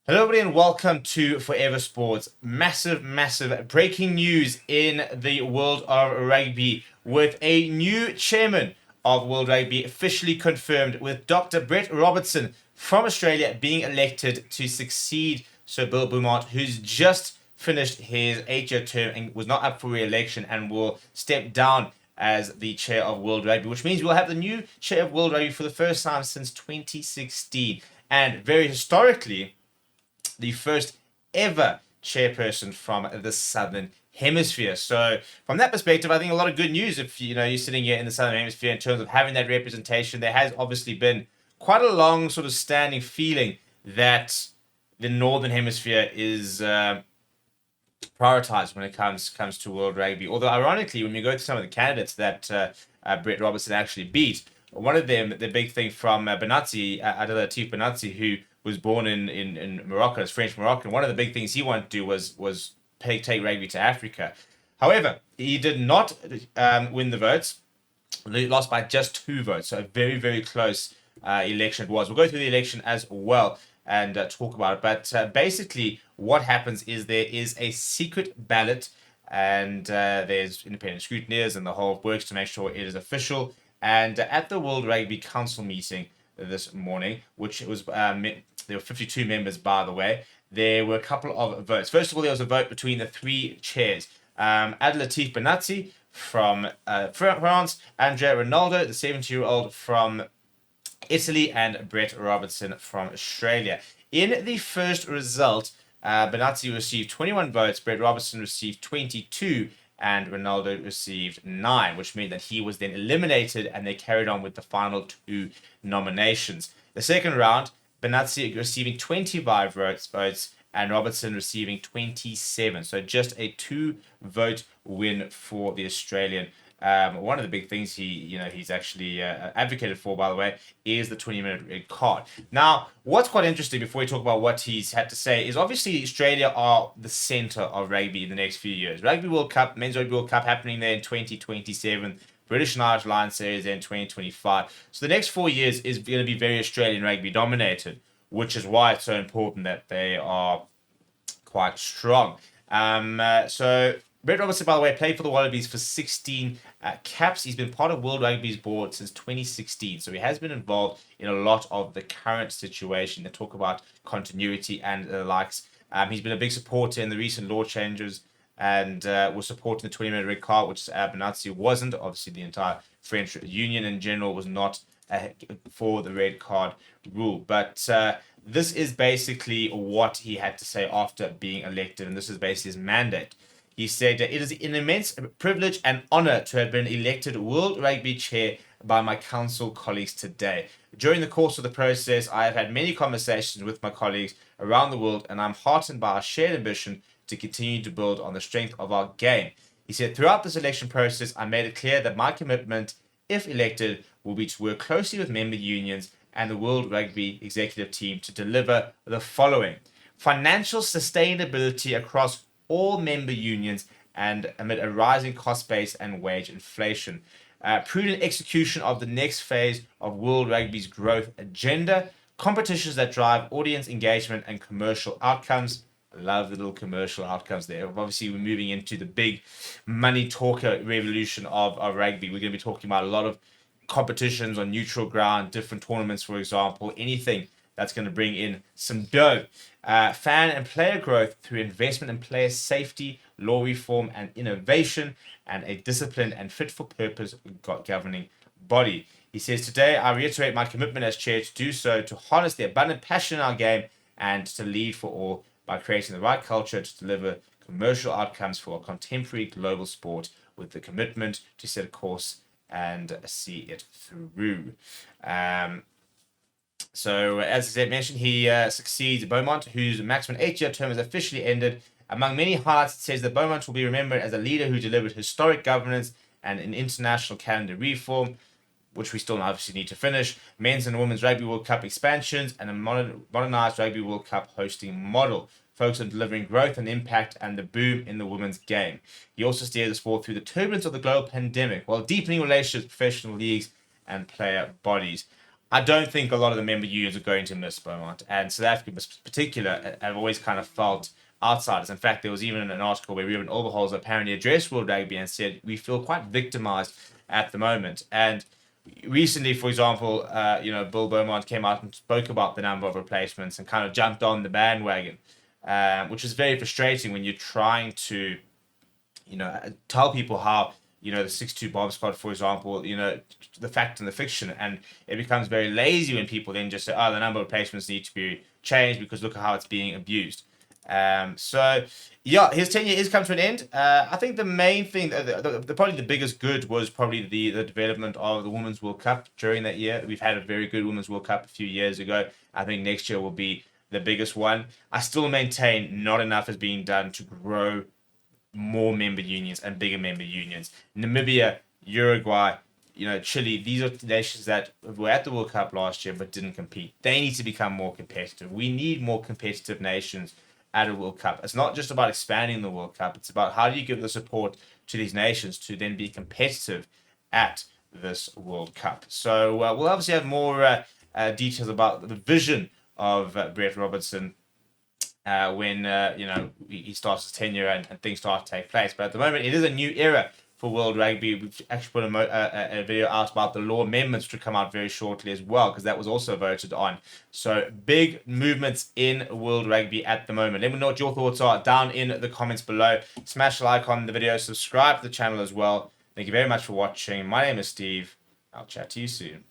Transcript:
Hello, everybody, and welcome to Forever Sports. Massive breaking news in the world of rugby with a new chairman of World Rugby officially confirmed, with Dr. Brett Robertson from Australia being elected to succeed Sir Bill Beaumont, who's just finished his 8-year term and was not up for re-election and will step down as the chair of World Rugby, which means we'll have the new chair of World Rugby for the first time since 2016. And very historically, the first ever chairperson from the Southern Hemisphere. So from that perspective, I think a lot of good news if you're sitting here in the Southern Hemisphere in terms of having that representation. There has obviously been quite a long sort of standing feeling that the Northern Hemisphere is prioritized when it comes to World Rugby. Although ironically, when we go to some of the candidates that Brett Robertson actually beat, one of them, the big thing from Benazzi, Adelatif Benazzi, who was born in Morocco, is French Moroccan. One of the big things he wanted to do was take rugby to Africa. However, he did not win the votes. Lost by just 2 votes, so a very close election it was. We'll go through the election as well and talk about it. But basically, what happens is there is a secret ballot, and there's independent scrutineers, and the whole works to make sure it is official. And at the World Rugby Council meeting this morning, which was there were 52 members, by the way, there were a couple of votes. First of all, there was a vote between the three chairs. Adelatif Benazzi from France, Andrea Ronaldo, the 70-year-old from Italy, and Brett Robertson from Australia. In the first result, Benazzi received 21 votes, Brett Robertson received 22, and Ronaldo received 9, which meant that he was then eliminated, and they carried on with the final 2 nominations. The second round, Benazzi receiving 25 votes and Robertson receiving 27. So just a 2-vote win for the Australian. One of the big things he's actually advocated for, by the way, is the 20-minute red card. Now, what's quite interesting before we talk about what he's had to say is obviously Australia are the centre of rugby in the next few years. Rugby World Cup, Men's Rugby World Cup happening there in 2027. British and Irish Lions Series in 2025. So the next 4 years is going to be very Australian rugby dominated, which is why it's so important that they are quite strong. So Brett Robertson, by the way, played for the Wallabies for 16 caps. He's been part of World Rugby's board since 2016, so he has been involved in a lot of the current situation. They talk about continuity and the likes. He's been a big supporter in the recent law changes and was supporting the 20-minute red card, which Benazzi wasn't. Obviously, the entire French Union in general was not for the red card rule. But this is basically what he had to say after being elected, and this is basically his mandate. He said that it is an immense privilege and honor to have been elected World Rugby Chair by my council colleagues today. During the course of the process, I have had many conversations with my colleagues around the world, and I'm heartened by our shared ambition to continue to build on the strength of our game. He said, throughout this election process, I made it clear that my commitment, if elected, will be to work closely with member unions and the World Rugby executive team to deliver the following: financial sustainability across all member unions and amid a rising cost base and wage inflation. Prudent execution of the next phase of World Rugby's growth agenda. Competitions that drive audience engagement and commercial outcomes. I love the little commercial outcomes there. Obviously, we're moving into the big money talker revolution of rugby. We're going to be talking about a lot of competitions on neutral ground, different tournaments, for example, anything that's going to bring in some dough. Fan and player growth through investment in player safety, law reform, and innovation, and a disciplined and fit for purpose governing body. He says, today I reiterate my commitment as chair to do so, to harness the abundant passion in our game, and to lead for all by creating the right culture to deliver commercial outcomes for a contemporary global sport, with the commitment to set a course and see it through. So, as I mentioned, he succeeds Beaumont, whose maximum 8-year term has officially ended. Among many highlights, it says that Beaumont will be remembered as a leader who delivered historic governance and an international calendar reform, which we still obviously need to finish, men's and women's Rugby World Cup expansions, and a modernized Rugby World Cup hosting model, focused on delivering growth and impact and the boom in the women's game. He also steered the sport through the turbulence of the global pandemic while deepening relationships with professional leagues and player bodies. I don't think a lot of the member unions are going to miss Beaumont, and South Africa in particular have always kind of felt outsiders. In fact, there was even an article where Ruben Oberholzer apparently addressed World Rugby and said, we feel quite victimized at the moment. And recently, for example, Bill Beaumont came out and spoke about the number of replacements and kind of jumped on the bandwagon, which is very frustrating when you're trying to, tell people how, the 6-2 bomb squad, for example, the fact and the fiction, and it becomes very lazy when people then just say, oh, the number of replacements need to be changed because look at how it's being abused. So yeah, his tenure is come to an end. I think the main thing, probably the biggest good was probably the development of the Women's World Cup during that year. We've had a very good Women's World Cup a few years ago. I think next year will be the biggest one. I still maintain not enough is being done to grow more member unions and bigger member unions. Namibia, Uruguay, Chile, these are nations that were at the World Cup last year but didn't compete. They need to become more competitive. We need more competitive nations at a World Cup. It's not just about expanding the World Cup. It's about how do you give the support to these nations to then be competitive at this World Cup. So we'll obviously have more details about the vision of Brett Robertson when he starts his tenure and things start to take place. But at the moment, it is a new era for World Rugby. We've actually put a video out about the law amendments to come out very shortly as well, because that was also voted on. So big movements in World Rugby at the moment. Let me know what your thoughts are down in the comments below. Smash the like on the video, subscribe to the channel as well. Thank you very much for watching. My name is Steve. I'll chat to you soon.